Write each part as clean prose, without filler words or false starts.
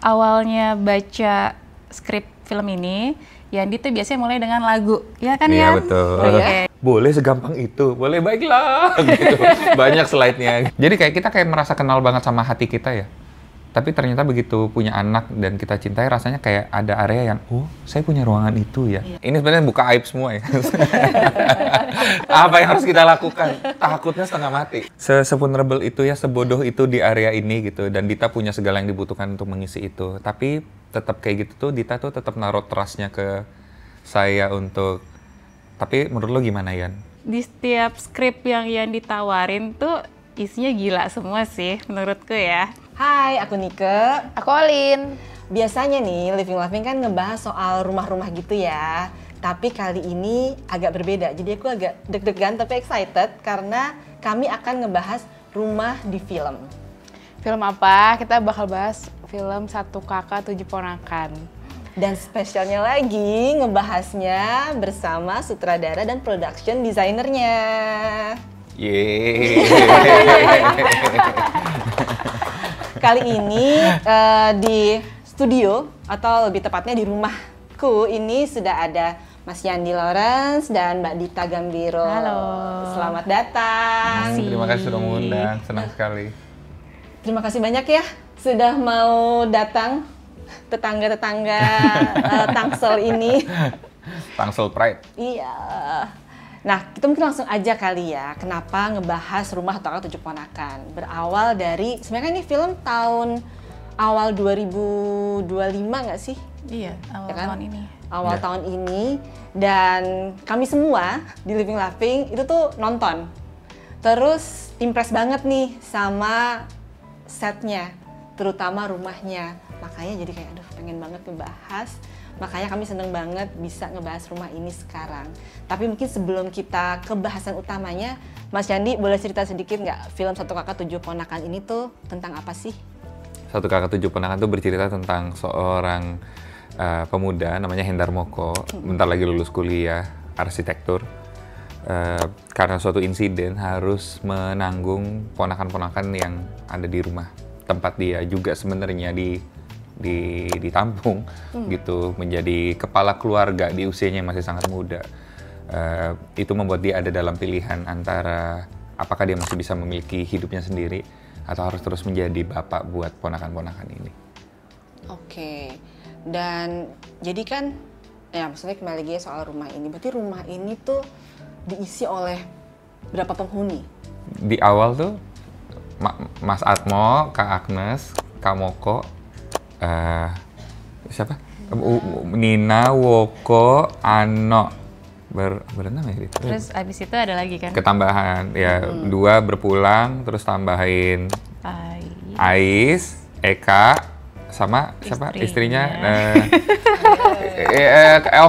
awalnya baca skrip film ini, Yandi tuh biasanya mulai dengan lagu, ya kan Iya ya? betul. Okay. Boleh segampang itu, boleh baiklah. Gitu. Banyak slide-nya. Jadi kayak kita merasa kenal banget sama hati kita ya. Tapi ternyata begitu punya anak dan kita cintai, rasanya kayak ada area yang, oh saya punya ruangan itu ya. Iya. Ini sebenarnya buka aib semua ya. Apa yang harus kita lakukan? Takutnya setengah mati. Se-vulnerable itu ya, sebodoh itu di area ini gitu. Dan Dita punya segala yang dibutuhkan untuk mengisi itu. Tapi tetap kayak gitu tuh, Dita tuh tetap naruh trust-nya ke saya untuk... Tapi menurut lo gimana, Yan? Di setiap skrip yang Yan ditawarin tuh isinya gila semua sih menurutku ya. Hai, aku Nike. Aku Olin. Biasanya nih, Living Laughing kan ngebahas soal rumah-rumah gitu ya. Tapi kali ini agak berbeda. Jadi aku agak deg-degan tapi excited karena kami akan ngebahas rumah di film. Film apa? Kita bakal bahas film Satu Kakak Tujuh Ponakan. Dan spesialnya lagi ngebahasnya bersama sutradara dan production designernya. Yeay. Kali ini di studio atau lebih tepatnya di rumahku ini sudah ada Mas Yandi Lawrence dan Mbak Dita Gambiro. Halo. Selamat datang. Terima kasih sudah mengundang, senang sekali. Terima kasih banyak ya sudah mau datang tetangga-tetangga Tangsel ini. Tangsel Pride. Iya. Nah, kita mungkin langsung aja kali ya, kenapa ngebahas Rumah Kakak Tujuh Ponakan. Berawal dari, sebenarnya kan ini film tahun awal 2025 nggak sih? Iya, awal Ya kan? tahun ini. Awal Ya. tahun ini, dan kami semua di Living Laughing itu tuh nonton. Terus impress banget nih sama setnya, terutama rumahnya. Makanya jadi kayak, aduh pengen banget ngebahas. Makanya kami seneng banget bisa ngebahas rumah ini sekarang. Tapi mungkin sebelum kita ke bahasan utamanya, Mas Yandi boleh cerita sedikit nggak film Satu Kakak Tujuh Ponakan ini tuh tentang apa sih? Satu Kakak Tujuh Ponakan itu bercerita tentang seorang pemuda namanya Hendar Moko, bentar lagi lulus kuliah arsitektur. Karena suatu insiden harus menanggung ponakan-ponakan yang ada di rumah tempat dia juga sebenarnya ditampung gitu, menjadi kepala keluarga di usianya yang masih sangat muda. Itu membuat dia ada dalam pilihan antara apakah dia masih bisa memiliki hidupnya sendiri atau harus terus menjadi bapak buat ponakan-ponakan ini. Oke, dan jadi kan ya maksudnya kembali lagi soal rumah ini, berarti rumah ini tuh diisi oleh berapa penghuni? Di awal tuh Mas Atmo, Kak Agnes, Kak Moko, siapa? Nina, Woko, Ano, berenam ya gitu. Terus abis itu ada lagi kan? Ketambahan ya, 2 berpulang, terus tambahin Ais, Eka, sama siapa istrinya? Kak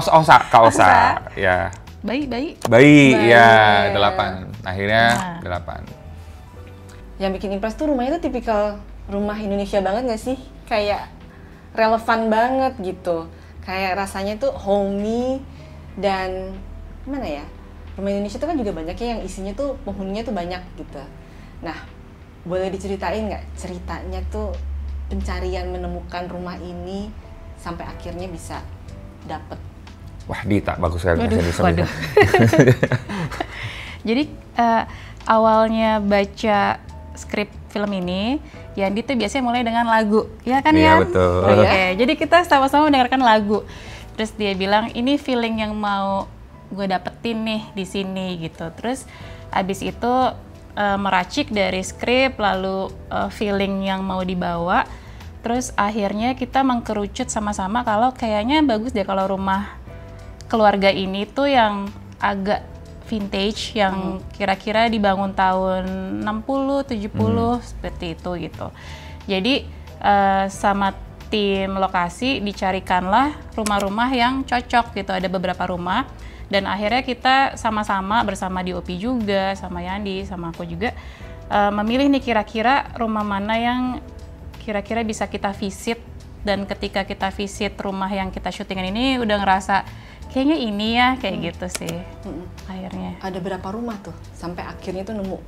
Osa, ya. Bayi, ya 8. Akhirnya 8. Yang bikin impress tuh rumahnya tuh tipikal rumah Indonesia banget nggak sih? Kayak relevan banget gitu. Kayak rasanya tuh homey dan gimana ya? Rumah Indonesia tuh kan juga banyak ya yang isinya tuh penghuninya tuh banyak gitu. Nah, boleh diceritain nggak ceritanya tuh pencarian menemukan rumah ini sampai akhirnya bisa dapet? Wah, Dita bagus sekali. Waduh. Jadi awalnya baca skrip film ini, Yandi tuh biasanya mulai dengan lagu, ya kan ya? Iya betul. Oke, jadi kita sama-sama mendengarkan lagu. Terus dia bilang ini feeling yang mau gue dapetin nih di sini gitu. Terus abis itu meracik dari skrip, lalu feeling yang mau dibawa. Terus akhirnya kita mengkerucut sama-sama kalau kayaknya bagus deh kalau rumah keluarga ini tuh yang agak vintage, yang kira-kira dibangun tahun 60, 70 seperti itu gitu. Jadi sama tim lokasi dicarikanlah rumah-rumah yang cocok gitu. Ada beberapa rumah dan akhirnya kita sama-sama bersama DOP juga, sama Yandi, sama aku juga memilih nih kira-kira rumah mana yang kira-kira bisa kita visit. Dan ketika kita visit rumah yang kita syutingan ini udah ngerasa kayaknya ini ya, kayak gitu sih akhirnya. Ada berapa rumah tuh sampai akhirnya tuh nemu?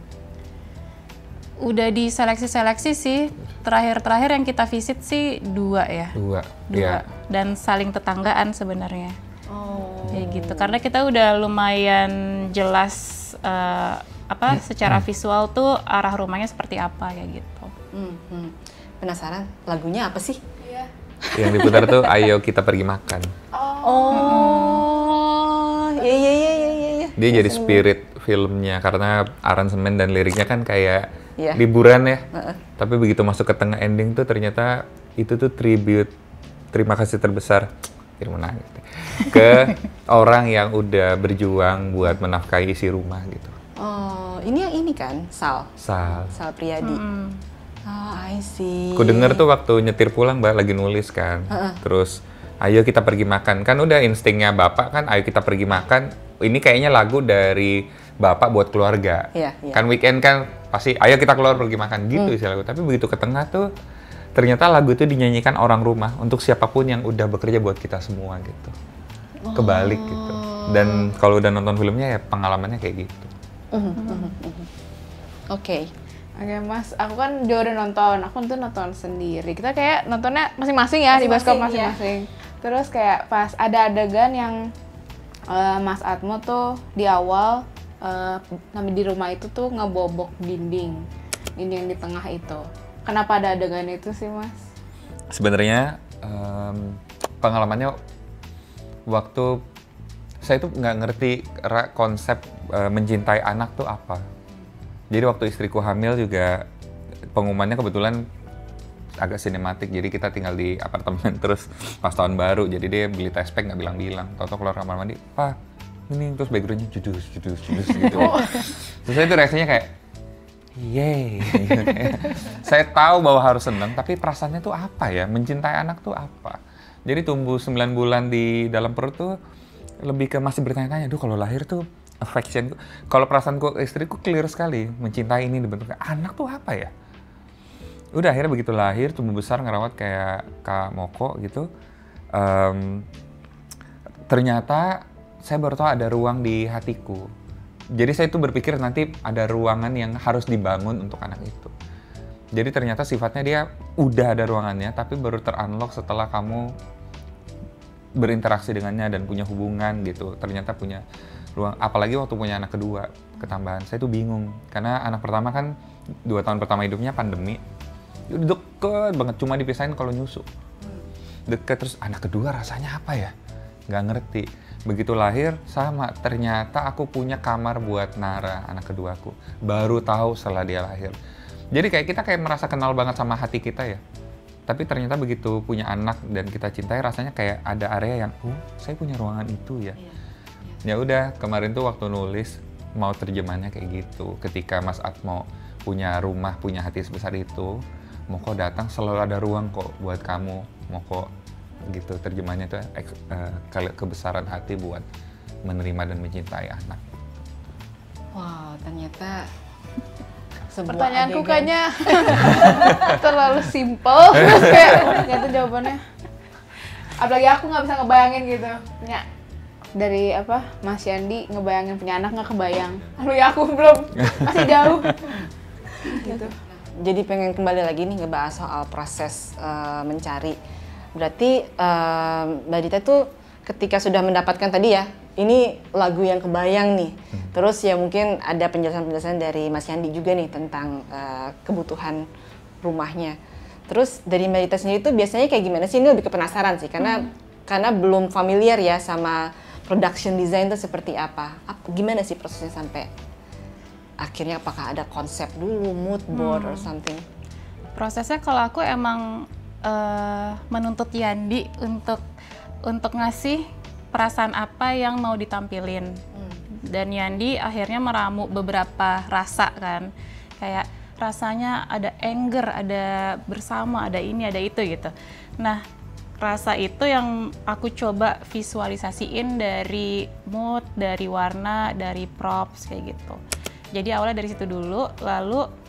Udah diseleksi-seleksi sih. Terakhir yang kita visit sih 2 ya. 2. Dan saling tetanggaan sebenarnya. Oh. Kayak gitu. Karena kita udah lumayan jelas secara visual tuh arah rumahnya seperti apa kayak gitu. Penasaran lagunya apa sih? Yang diputar tuh Ayo Kita Pergi Makan. Iya. Dia jadi spirit filmnya karena aransemen dan liriknya kan kayak Iya. liburan ya. Tapi begitu masuk ke tengah ending tuh ternyata itu tuh tribute, terima kasih terbesar ke orang yang udah berjuang buat menafkahi isi rumah gitu. Oh, ini yang ini kan, Sal Priadi. Oh, I see. Ku denger tuh waktu nyetir pulang Mbak lagi nulis kan. Terus ayo kita pergi makan. Kan udah instingnya Bapak kan ayo kita pergi makan. Ini kayaknya lagu dari Bapak buat keluarga. Iya. Kan weekend kan pasti ayo kita keluar pergi makan gitu istilah lagu. Tapi begitu ke tengah tuh ternyata lagu itu dinyanyikan orang rumah untuk siapapun yang udah bekerja buat kita semua gitu. Kebalik gitu. Dan kalau udah nonton filmnya ya pengalamannya kayak gitu. Oke. Oke Mas, aku kan juga udah nonton, aku tuh nonton sendiri. Kita kayak nontonnya masing-masing ya, di bioskop masing-masing. Terus kayak pas ada adegan yang Mas Atmo tuh di awal di rumah itu tuh ngebobok dinding yang di tengah itu. Kenapa ada adegan itu sih Mas? Sebenarnya pengalamannya waktu saya tuh nggak ngerti konsep mencintai anak tuh apa. Jadi waktu istriku hamil juga pengumumannya kebetulan agak sinematik. Jadi kita tinggal di apartemen terus pas tahun baru. Jadi dia beli test pack nggak bilang-bilang. Tau-tau keluar kamar mandi, "Pa, ini," terus backgroundnya judus gitu. Terus saya tuh reaksinya kayak, yeay. Saya tahu bahwa harus seneng, tapi perasaannya tuh apa ya? Mencintai anak tuh apa? Jadi tumbuh 9 bulan di dalam perut tuh lebih ke masih bertanya-tanya, duh kalau lahir tuh affection, kalau perasaanku istriku clear sekali, mencintai ini dibentuk anak tuh apa ya? Udah akhirnya begitu lahir, tumbuh besar ngerawat kayak Kak Moko gitu. Ternyata saya baru tahu ada ruang di hatiku. Jadi saya tuh berpikir nanti ada ruangan yang harus dibangun untuk anak itu. Jadi ternyata sifatnya dia udah ada ruangannya, tapi baru ter-unlock setelah kamu berinteraksi dengannya dan punya hubungan gitu. Ternyata punya ruang, apalagi waktu punya anak kedua ketambahan. Saya tuh bingung, karena anak pertama kan 2 tahun pertama hidupnya pandemi. Deket banget, cuma dipisahin kalau nyusu. Deket, terus anak kedua rasanya apa ya? Nggak ngerti. Begitu lahir, sama. Ternyata aku punya kamar buat Nara, anak keduaku. Baru tahu setelah dia lahir. Jadi kita kayak merasa kenal banget sama hati kita ya. Tapi ternyata begitu punya anak dan kita cintai, rasanya kayak ada area yang, saya punya ruangan itu ya. Ya udah, kemarin tuh waktu nulis, mau terjemahnya kayak gitu. Ketika Mas Atmo punya rumah, punya hati sebesar itu, Moko datang selalu ada ruang kok buat kamu, Moko. Gitu, terjemahnya tuh kebesaran hati buat menerima dan mencintai anak. Wow, ternyata sebuah Pertanyaanku adegan. kayaknya terlalu simple, terus kayak ternyata jawabannya. Apalagi aku nggak bisa ngebayangin gitu. Punya dari Mas Yandi ngebayangin punya anak nggak kebayang. Apalagi aku belum, masih jauh. Gitu. Jadi pengen kembali lagi nih ngebahas soal proses mencari. Berarti Mbak Dita tuh ketika sudah mendapatkan tadi ya, ini lagu yang kebayang nih. Terus ya mungkin ada penjelasan-penjelasan dari Mas Yandi juga nih tentang kebutuhan rumahnya. Terus dari Mbak Dita sendiri tuh biasanya kayak gimana sih? Ini lebih ke penasaran sih, karena belum familiar ya sama production design tuh seperti apa. Gimana sih prosesnya sampai akhirnya, apakah ada konsep dulu, mood board or something? Prosesnya kalau aku emang menuntut Yandi untuk ngasih perasaan apa yang mau ditampilin. Dan Yandi akhirnya meramu beberapa rasa kan. Kayak rasanya ada anger, ada bersama, ada ini, ada itu gitu. Nah, rasa itu yang aku coba visualisasiin dari mood, dari warna, dari props kayak gitu. Jadi awalnya dari situ dulu, lalu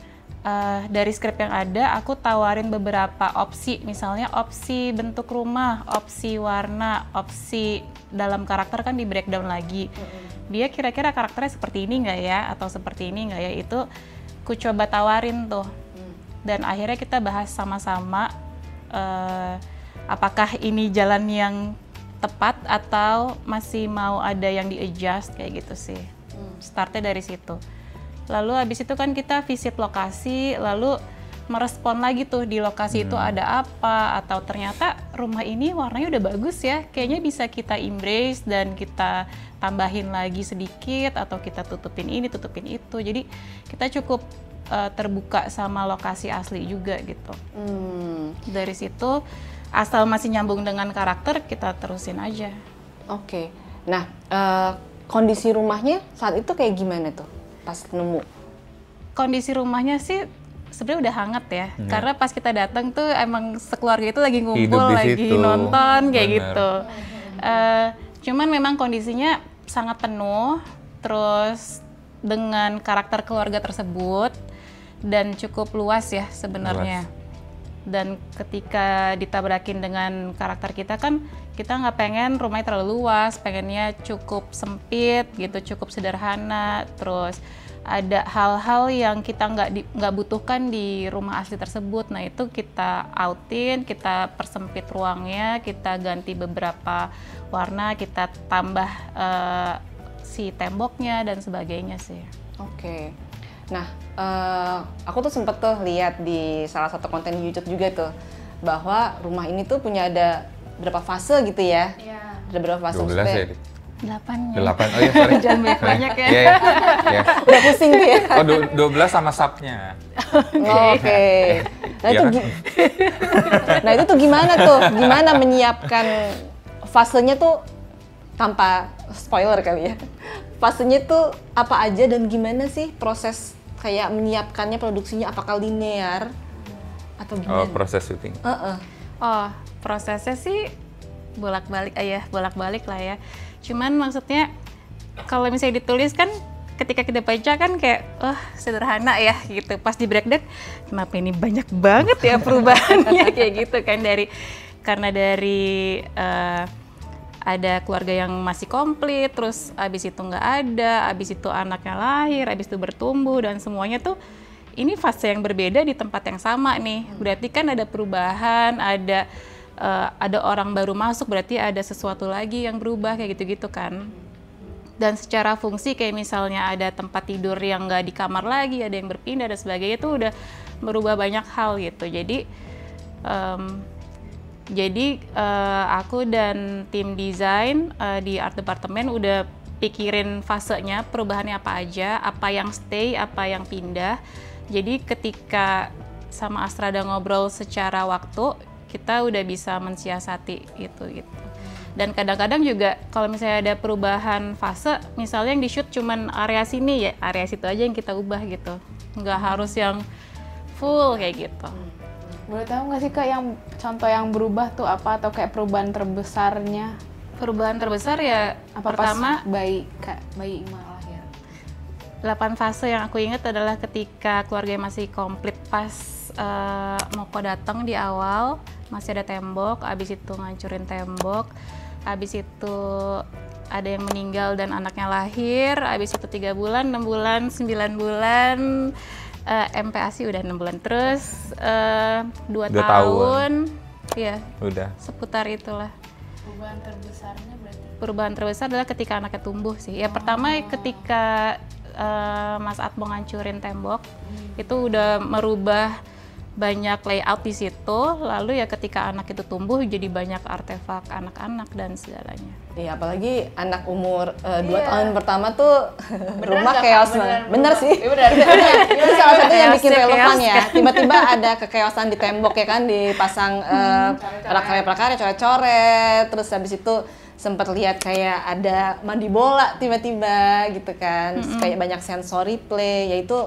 dari skrip yang ada, aku tawarin beberapa opsi, misalnya opsi bentuk rumah, opsi warna, opsi dalam karakter kan di breakdown lagi. Dia kira-kira karakternya seperti ini nggak ya, atau seperti ini nggak ya, itu ku coba tawarin tuh. Dan akhirnya kita bahas sama-sama apakah ini jalan yang tepat atau masih mau ada yang di-adjust kayak gitu sih. Startnya dari situ. Lalu habis itu kan kita visit lokasi, lalu merespon lagi tuh di lokasi itu ada apa, atau ternyata rumah ini warnanya udah bagus ya, kayaknya bisa kita embrace dan kita tambahin lagi sedikit, atau kita tutupin ini, tutupin itu. Jadi kita cukup terbuka sama lokasi asli juga gitu. Dari situ asal masih nyambung dengan karakter, kita terusin aja. Oke. Nah, kondisi rumahnya saat itu kayak gimana tuh pas nemu? Kondisi rumahnya sih sebenarnya udah hangat ya, karena pas kita datang tuh emang sekeluarga itu lagi ngumpul, lagi nonton kayak gitu. Cuman memang kondisinya sangat penuh, terus dengan karakter keluarga tersebut dan cukup luas ya sebenarnya. Dan ketika ditabrakin dengan karakter kita kan, kita nggak pengen rumahnya terlalu luas, pengennya cukup sempit gitu, cukup sederhana. Terus ada hal-hal yang kita nggak butuhkan di rumah asli tersebut. Nah itu kita outin, kita persempit ruangnya, kita ganti beberapa warna, kita tambah si temboknya dan sebagainya sih. Oke. Nah, aku tuh sempet tuh lihat di salah satu konten YouTube juga tuh, bahwa rumah ini tuh punya ada berapa fase gitu ya? Iya. Ada berapa fase? 12 ya? 8 ya. 8, oh iya sorry. Jangan banyak ya. Iya, iya. Udah pusing tuh ya? Oh 12 sama subnya. Oke. Nah, Iya itu kan? nah itu tuh gimana tuh? Gimana menyiapkan fasenya tuh tanpa spoiler kali ya? Fasenya tuh apa aja dan gimana sih proses kayak menyiapkannya, produksinya, apakah linear atau gimana? Oh proses syuting. Oh, prosesnya sih bolak-balik lah ya. Cuman maksudnya kalau misalnya ditulis kan ketika kita baca kan kayak sederhana ya gitu. Pas di breakdown kenapa ini banyak banget ya perubahannya kayak gitu kan, karena dari ada keluarga yang masih komplit, terus abis itu nggak ada, abis itu anaknya lahir, abis itu bertumbuh, dan semuanya tuh ini fase yang berbeda di tempat yang sama nih. Berarti kan ada perubahan, ada orang baru masuk, berarti ada sesuatu lagi yang berubah kayak gitu-gitu kan. Dan secara fungsi kayak misalnya ada tempat tidur yang nggak di kamar lagi, ada yang berpindah dan sebagainya, itu udah merubah banyak hal gitu. Jadi aku dan tim desain di art department udah pikirin fasenya, perubahannya apa aja, apa yang stay, apa yang pindah. Jadi ketika sama Astrada ngobrol secara waktu, kita udah bisa mensiasati itu gitu. Dan kadang-kadang juga kalau misalnya ada perubahan fase, misalnya yang di-shoot cuman area sini ya, area situ aja yang kita ubah gitu. Nggak harus yang full kayak gitu. Boleh tahu nggak sih Kak yang contoh yang berubah tuh apa, atau kayak perubahan terbesarnya? Perubahan terbesar ya Apa pertama pas bayi Ima lahir? 8 fase yang aku ingat adalah ketika keluarga masih komplit, pas Moko datang di awal masih ada tembok, abis itu ngancurin tembok, abis itu ada yang meninggal dan anaknya lahir, abis itu 3 bulan, 6 bulan, 9 bulan, MPASI udah 6 bulan, terus 2 tahun, ya Udah. seputar itulah. Perubahan terbesarnya berarti? Perubahan terbesar adalah ketika anaknya tumbuh sih. Ya pertama ketika Mas Atmo ngancurin tembok, itu udah merubah banyak layout di situ. Lalu ya ketika anak itu tumbuh jadi banyak artefak anak-anak dan segalanya. Iya, apalagi anak umur 2 tahun pertama tuh rumah chaos banget. Bener sih. Bener. Itu salah satu yang bikin Chaos, relevan chaos. ya. Tiba-tiba ada kekeosan di tembok ya kan, dipasang prakarya-prakarya, coret-coret, terus habis itu sempat lihat kayak ada mandi bola tiba-tiba gitu kan. Terus kayak banyak sensory play, yaitu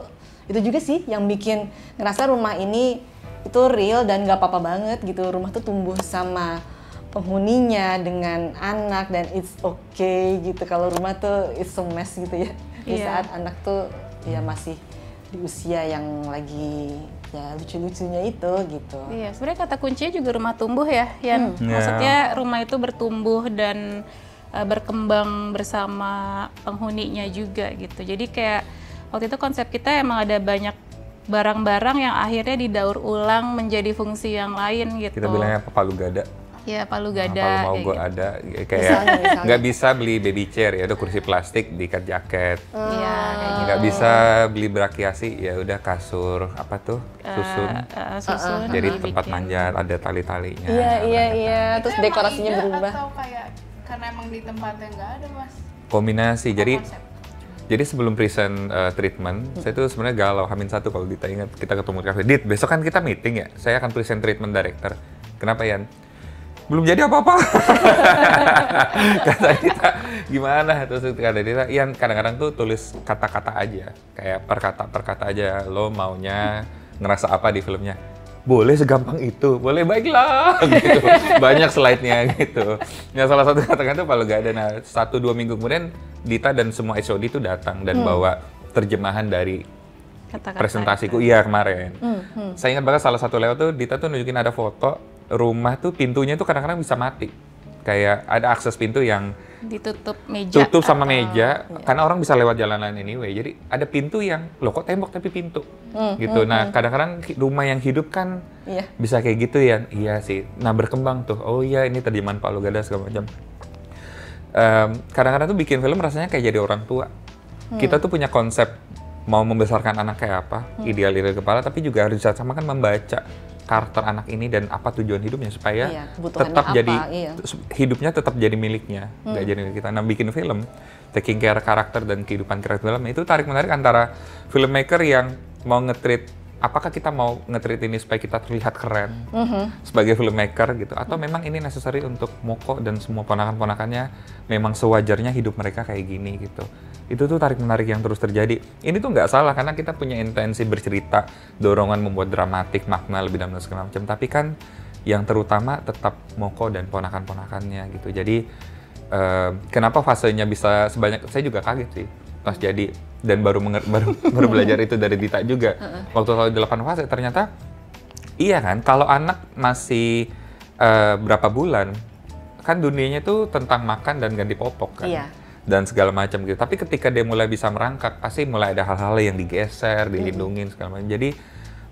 itu juga sih yang bikin ngerasa rumah ini itu real dan gak apa-apa banget gitu. Rumah tuh tumbuh sama penghuninya dengan anak dan it's okay gitu. Kalau rumah tuh it's a mess gitu ya. Di Iya. saat anak tuh ya masih di usia yang lagi ya lucu-lucunya itu gitu. Iya, sebenarnya kata kuncinya juga rumah tumbuh ya, Yan. Ya. Maksudnya rumah itu bertumbuh dan berkembang bersama penghuninya juga gitu. Jadi kayak waktu itu konsep kita emang ada banyak barang-barang yang akhirnya didaur ulang menjadi fungsi yang lain gitu. Kita bilangnya apa, palu gada. Ya, palu Palu gada. mau kayak gue gitu. ada, kayak Misalnya. nggak bisa beli baby chair ya udah kursi plastik diikat jaket. Iya, kayak gitu. Nggak bisa beli berakiasi ya udah kasur apa tuh susun. Susun. Jadi dibikin. tempat manjat ada tali-talinya. Iya. Terus Itu emang dekorasinya ide berubah. Atau kayak karena emang di tempatnya nggak ada mas? Kombinasi. Konsep. Jadi sebelum present treatment, saya tuh sebenarnya galau. H-1 kalau Dita ingat kita ketemu di cafe. Dit, besok kan kita meeting ya. Saya akan present treatment director. Kenapa Yan? Belum jadi apa-apa. Kata Dita, gimana? Terus kata Dita, Yan kadang-kadang tuh tulis kata-kata aja. Kayak per kata aja. Lo maunya ngerasa apa di filmnya? Boleh segampang itu, boleh baiklah. Gitu. Banyak slide-nya gitu. Nah salah satu kata-kata palu gada. Nah 1-2 minggu kemudian Dita dan semua HOD itu datang dan bawa terjemahan dari Kata-kata presentasiku itu. iya kemarin. Saya ingat banget salah satu lewat tuh Dita tuh nunjukin ada foto rumah tuh pintunya tuh kadang-kadang bisa mati. Kayak ada akses pintu yang Ditutup meja. tutup sama meja karena orang bisa lewat jalan lain anyway. Jadi ada pintu yang loh kok tembok tapi pintu gitu. Nah kadang-kadang rumah yang hidup kan Iya. bisa kayak gitu ya. Iya sih. Nah berkembang tuh. Oh iya ini terjemahan palu gada segala macam. Kadang-kadang tuh bikin film rasanya kayak jadi orang tua. Kita tuh punya konsep mau membesarkan anak kayak apa, ideal di kepala, tapi juga harus sama kan membaca karakter anak ini dan apa tujuan hidupnya supaya Iya, kebutuhannya tetap apa, jadi iya. hidupnya tetap jadi miliknya, nggak jadi milik kita. Nah bikin film, taking care karakter dan kehidupan karakter dalam itu tarik menarik antara filmmaker yang mau nge-treat apakah kita mau nge-treat ini supaya kita terlihat keren sebagai filmmaker gitu, atau memang ini necessary untuk Moko dan semua ponakan-ponakannya memang sewajarnya hidup mereka kayak gini gitu. Itu tuh tarik-menarik yang terus terjadi. Ini tuh nggak salah karena kita punya intensi bercerita, dorongan membuat dramatik, makna lebih dalam dan segala macam. Tapi kan yang terutama tetap Moko dan ponakan-ponakannya gitu. Jadi kenapa fasenya bisa sebanyak, saya juga kaget sih pas jadi dan baru belajar itu dari Dita juga. Waktu tahu 8 fase ternyata iya kan, kalau anak masih berapa bulan kan dunianya tuh tentang makan dan ganti popok kan. Iya. Dan segala macam gitu. Tapi ketika dia mulai bisa merangkak, pasti mulai ada hal-hal yang digeser, dilindungin segala macam. Jadi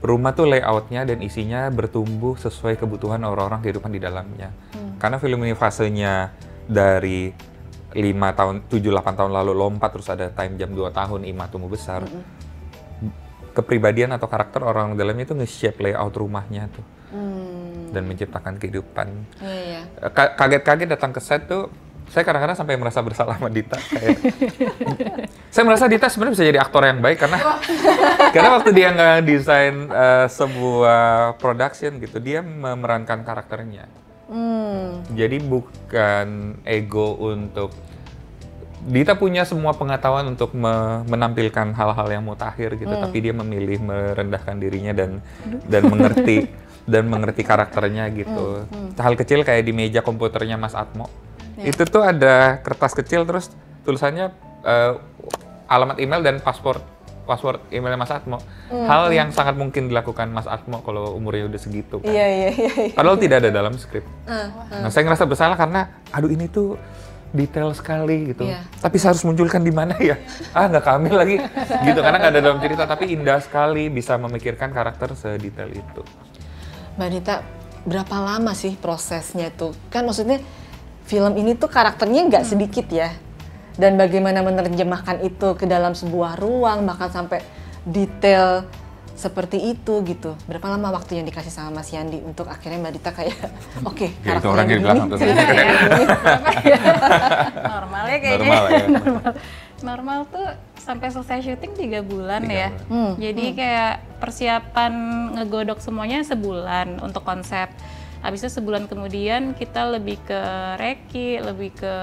rumah tuh layoutnya dan isinya bertumbuh sesuai kebutuhan orang-orang kehidupan di dalamnya. Karena film ini fasenya dari 7-8 tahun lalu lompat terus ada time jump 2 tahun Ima tumbuh besar. Kepribadian atau karakter orang dalamnya itu nge-shape layout rumahnya tuh. Dan menciptakan kehidupan. Iya. Kaget-kaget datang ke set tuh, saya kadang-kadang sampai merasa bersalah sama Dita. Saya merasa Dita sebenarnya bisa jadi aktor yang baik karena waktu dia ngedesain sebuah production gitu, dia memerankan karakternya. Jadi bukan ego untuk Dita punya semua pengetahuan untuk menampilkan hal-hal yang mutakhir gitu, tapi dia memilih merendahkan dirinya dan mengerti karakternya gitu. Hal kecil kayak di meja komputernya Mas Atmo. Itu tuh ada kertas kecil terus tulisannya alamat email dan password emailnya Mas Atmo. Hal yang sangat mungkin dilakukan Mas Atmo kalau umurnya udah segitu kan. Iya. Padahal tidak ada dalam skrip. Nah, saya ngerasa bersalah karena aduh ini tuh detail sekali gitu. Iya. Tapi saya harus munculkan di mana ya? Nggak kamil lagi. Gitu karena nggak ada dalam cerita, tapi indah sekali bisa memikirkan karakter sedetail itu. Mbak Dita, berapa lama sih prosesnya tuh? Kan maksudnya film ini tuh karakternya nggak sedikit ya. Dan bagaimana menerjemahkan itu ke dalam sebuah ruang, bahkan sampai detail seperti itu gitu. Berapa lama waktu yang dikasih sama Mas Yandi untuk akhirnya Mbak Dita kayak, oke, Ya itu orangnya di belakang tuh. Normalnya kayaknya. Normal ya. Normal tuh sampai selesai syuting 3 bulan 3 ya. bulan. Jadi kayak persiapan ngegodok semuanya sebulan untuk konsep. Habis itu sebulan kemudian kita lebih ke reki, lebih ke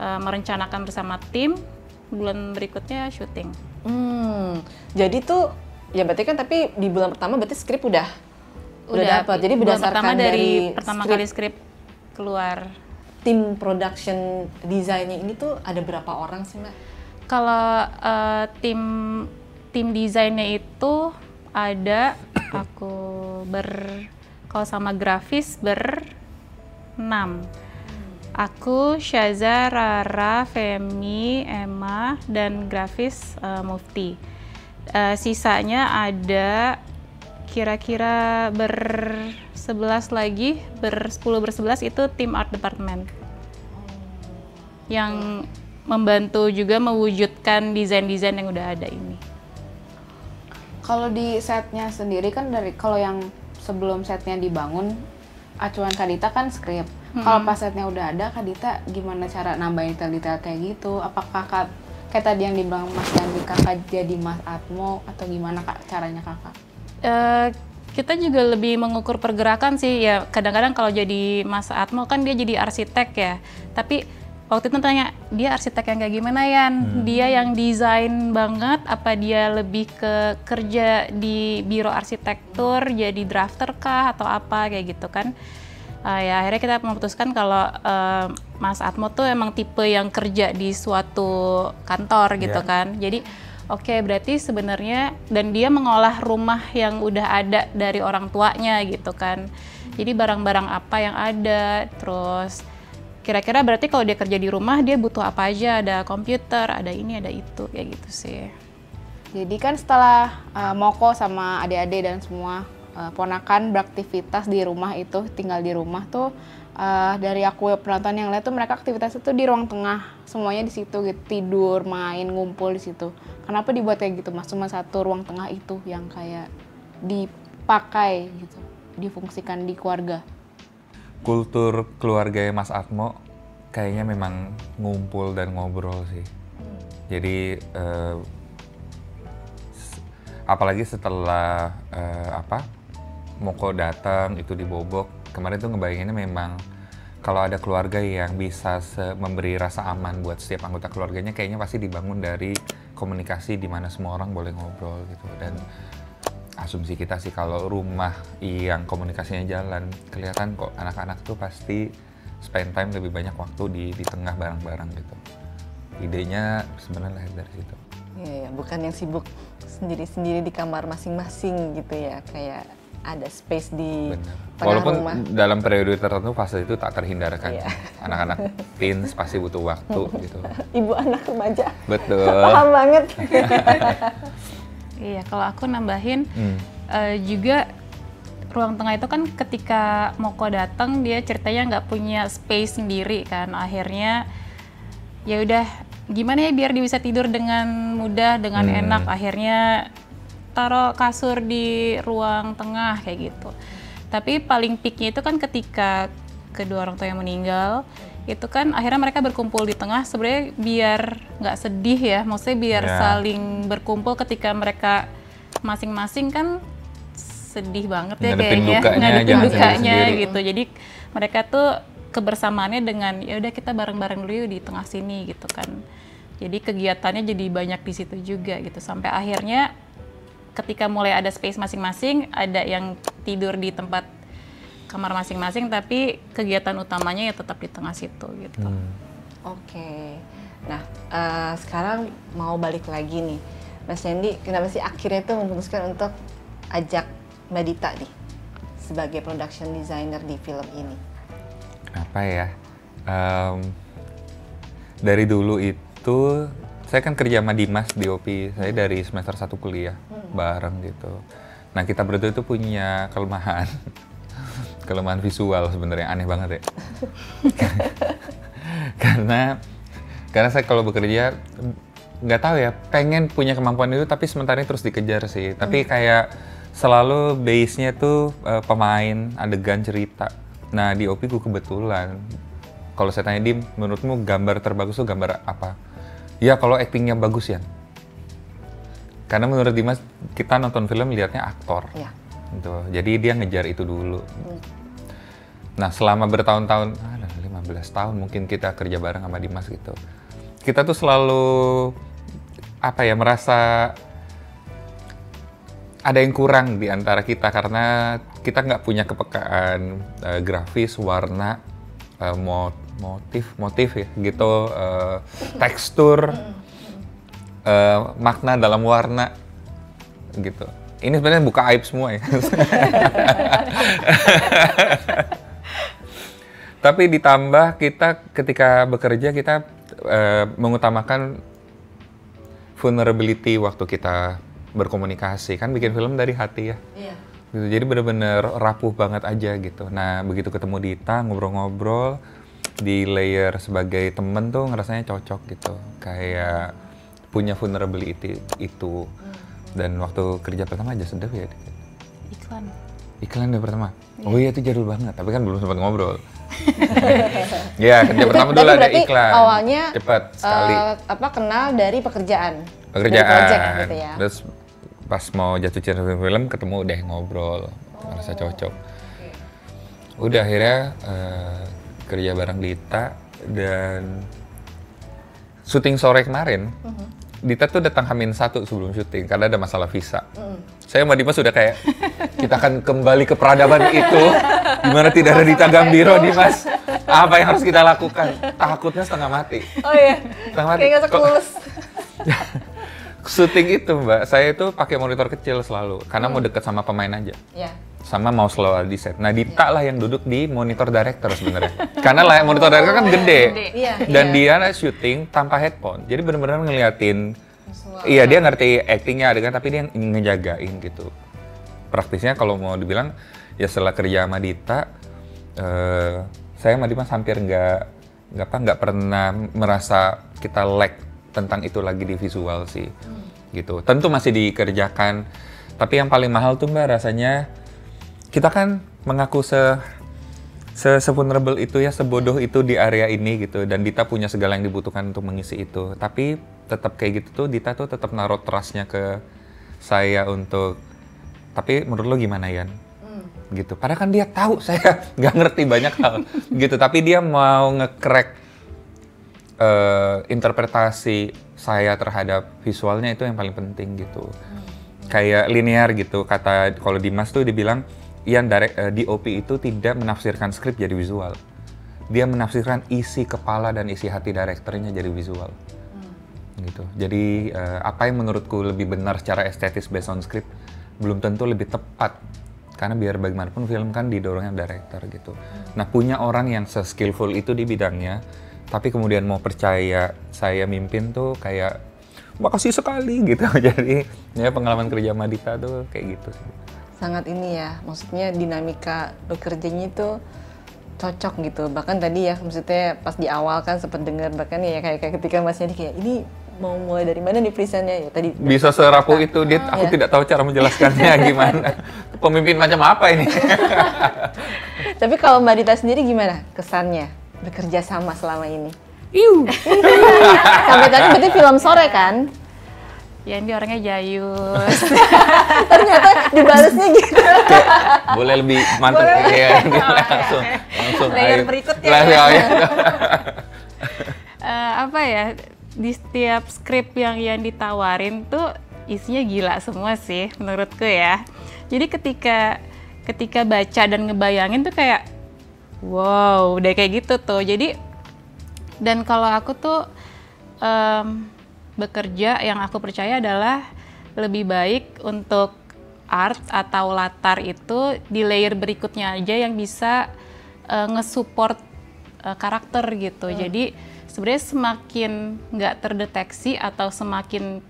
merencanakan bersama tim. Bulan berikutnya syuting. Jadi tuh ya berarti kan tapi di bulan pertama berarti skrip udah dapat. Jadi bulan berdasarkan pertama dari dari pertama skrip, kali skrip keluar. tim production desainnya ini tuh ada berapa orang sih Mbak? Kalau tim desainnya itu ada aku kalau sama grafis 6. Aku, Syaza, Rara, Femi, Emma, dan grafis Mufti. Sisanya ada kira-kira ber-11 lagi, ber-10 itu tim art department yang membantu juga mewujudkan desain-desain yang udah ada ini. Kalau di setnya sendiri kan kalau yang sebelum setnya dibangun, acuan Kak Dita kan skrip. Kalau pas setnya udah ada, Kak Dita gimana cara nambahin detail-detail kayak gitu? Apakah kayak tadi yang dibilang Mas Yandi, kakak jadi Mas Atmo atau gimana Kak caranya kakak? Kita juga lebih mengukur pergerakan sih ya. Kadang-kadang kalau jadi Mas Atmo kan dia jadi arsitek ya. Tapi waktu itu tanya, dia arsitek yang kayak gimana Yan? Dia yang desain banget, apa dia lebih ke kerja di biro arsitektur, jadi drafter kah atau apa kayak gitu kan? Ya akhirnya kita memutuskan kalau Mas Atmo tuh emang tipe yang kerja di suatu kantor gitu kan. Jadi oke, berarti sebenarnya dan dia mengolah rumah yang udah ada dari orang tuanya gitu kan. Jadi barang-barang apa yang ada, terus kira-kira berarti kalau dia kerja di rumah dia butuh apa aja, ada komputer, ada ini, ada itu, kayak gitu sih. Jadi kan setelah Moko sama adik-adik dan semua ponakan beraktivitas di rumah itu, tinggal di rumah tuh, dari aku penonton yang lihat tuh mereka aktivitas itu di ruang tengah, semuanya di situ gitu, tidur, main, ngumpul di situ. Kenapa dibuat kayak gitu Mas? Cuma satu ruang tengah itu yang kayak dipakai gitu, difungsikan di keluarga. Kultur keluarga Mas Atmo kayaknya memang ngumpul dan ngobrol sih. Jadi apalagi setelah Moko datang itu dibobok, kemarin tuh ngebayanginnya memang kalau ada keluarga yang bisa memberi rasa aman buat setiap anggota keluarganya, kayaknya pasti dibangun dari komunikasi di mana semua orang boleh ngobrol gitu. Dan asumsi kita sih kalau rumah yang komunikasinya jalan, kelihatan kok anak-anak tuh pasti spend time lebih banyak waktu di tengah bareng-bareng gitu. Idenya sebenarnya lahir dari situ. Iya, bukan yang sibuk sendiri-sendiri di kamar masing-masing gitu ya, kayak ada space di Bener. tengah Walaupun rumah. dalam periode tertentu fase itu tak terhindarkan. Iya. Anak-anak teens pasti butuh waktu gitu. Ibu anak remaja. Betul. Paham banget. Iya, kalau aku nambahin juga ruang tengah itu kan ketika Moko datang dia ceritanya nggak punya space sendiri kan, akhirnya ya udah gimana ya biar dia bisa tidur dengan mudah, dengan enak, akhirnya taruh kasur di ruang tengah kayak gitu. Tapi paling peaknya itu kan ketika kedua orang tua yang meninggal, itu kan akhirnya mereka berkumpul di tengah sebenarnya biar nggak sedih ya, maksudnya biar saling berkumpul ketika mereka masing-masing kan sedih banget ya kayaknya ngadepin dukanya gitu. Jadi mereka tuh kebersamaannya dengan ya udah kita bareng-bareng dulu yuk di tengah sini gitu kan. Jadi kegiatannya jadi banyak di situ juga gitu sampai akhirnya ketika mulai ada space masing-masing, ada yang tidur di tempat kamar masing-masing, tapi kegiatan utamanya ya tetap di tengah situ gitu. Oke. Nah, sekarang mau balik lagi nih. Mas Yandi, kenapa sih akhirnya tuh memutuskan untuk ajak Mbak Dita nih sebagai production designer di film ini? Apa ya? Dari dulu itu saya kan kerja sama Dimas DOP, saya dari semester 1 kuliah bareng gitu. Nah kita berdua itu punya kelemahan, kelemahan visual sebenarnya aneh banget ya. karena saya kalau bekerja nggak tahu ya, pengen punya kemampuan itu tapi sementara ini terus dikejar sih. Tapi kayak selalu base-nya tuh pemain, adegan, cerita. Nah DOP gue kebetulan, kalau saya tanya Dim, menurutmu gambar terbagus tuh gambar apa? Ya kalau actingnya bagus ya. Karena menurut Dimas, kita nonton film lihatnya aktor. Ya. Gitu. Jadi dia ngejar itu dulu. Nah selama bertahun-tahun, 15 tahun mungkin kita kerja bareng sama Dimas gitu. Kita tuh selalu, merasa ada yang kurang di antara kita. Karena kita nggak punya kepekaan grafis, warna, motif ya gitu, tekstur, makna dalam warna gitu. Ini sebenarnya buka aib semua ya. Tapi ditambah kita ketika bekerja kita mengutamakan vulnerability waktu kita berkomunikasi, kan bikin film dari hati ya. Iya. Gitu, jadi bener-bener rapuh banget aja gitu. Nah begitu ketemu Dita, ngobrol-ngobrol, di layer sebagai temen tuh ngerasanya cocok gitu. Kayak punya vulnerability itu. Dan waktu kerja pertama aja sedap ya. Iklan deh pertama? Oh iya itu jadul banget, tapi kan belum sempat ngobrol. Ya kerja pertama dulu ada iklan. Awalnya cepet sekali. Kenal dari pekerjaan. Dari Pekerjaan. project gitu ya. Terus pas mau jatuh cinta film ketemu deh ngobrol, merasa cocok. Udah akhirnya kerja bareng Dita dan syuting sore kemarin. Dita tuh datang H-1 sebelum syuting karena ada masalah visa. Saya sama Dimas sudah kayak kita akan kembali ke peradaban itu, di mana tidak ada Dita Gambiro, Dimas. Apa yang harus kita lakukan? Takutnya setengah mati. Oh iya. Setengah mati. Kayak nggak sekulus. Syuting itu Mbak, saya itu pakai monitor kecil selalu karena mau deket sama pemain aja. Iya. Sama mau slow di set. Nah Dita lah yang duduk di monitor director sebenarnya. Karena lah monitor director kan gede. Iya. Dan dia syuting tanpa headphone. Jadi benar-benar ngeliatin. Iya dia ngerti actingnya adegan tapi dia ngejagain gitu. Praktisnya kalau mau dibilang ya setelah kerja sama Dita, saya sama Dimas hampir nggak pernah merasa kita lag tentang itu lagi di visual sih, gitu. Tentu masih dikerjakan, tapi yang paling mahal tuh Mbak rasanya kita kan mengaku se-vulnerable itu ya, sebodoh itu di area ini gitu, dan Dita punya segala yang dibutuhkan untuk mengisi itu. Tapi tetap kayak gitu tuh, Dita tuh tetap naruh trust-nya ke saya untuk, tapi menurut lo gimana Yan? Gitu. Padahal kan dia tahu saya nggak ngerti banyak hal, gitu. Tapi dia mau nge-crack interpretasi saya terhadap visualnya itu yang paling penting gitu. Kayak linear gitu, kata kalau Dimas tuh dibilang Ian DOP itu tidak menafsirkan skrip jadi visual. Dia menafsirkan isi kepala dan isi hati direkturnya jadi visual. Gitu. Jadi apa yang menurutku lebih benar secara estetis based on script belum tentu lebih tepat. Karena biar bagaimanapun film kan didorongnya director gitu. Nah punya orang yang se-skillful itu di bidangnya, tapi kemudian mau percaya saya mimpin tuh kayak makasih sekali gitu. Jadi ya pengalaman kerja sama Dita tuh kayak gitu sih. Sangat ini ya, maksudnya dinamika bekerjanya itu cocok gitu. Bahkan tadi ya, maksudnya pas di awal kan sempat dengar bahkan ya kayak ketika Mas Yadi kayak ini mau mulai dari mana nih presentnya ya tadi. Bisa serapuh itu, Dit. Aku tidak tahu cara menjelaskannya gimana. Pemimpin macam apa ini? Tapi kalau Mbak Dita sendiri gimana kesannya bekerja sama selama ini? Sampai tadi berarti film sore kan? Ya ini orangnya jayus. Ternyata dibalasnya gitu. Boleh lebih mantap ya, langsung layer berikutnya. Apa ya, di setiap skrip yang ditawarin tuh isinya gila semua sih menurutku ya. Jadi ketika baca dan ngebayangin tuh kayak wow, udah kayak gitu tuh. Jadi dan kalau aku tuh bekerja yang aku percaya adalah lebih baik untuk art atau latar itu di layer berikutnya aja yang bisa nge-support karakter gitu. Jadi sebenarnya semakin nggak terdeteksi atau semakin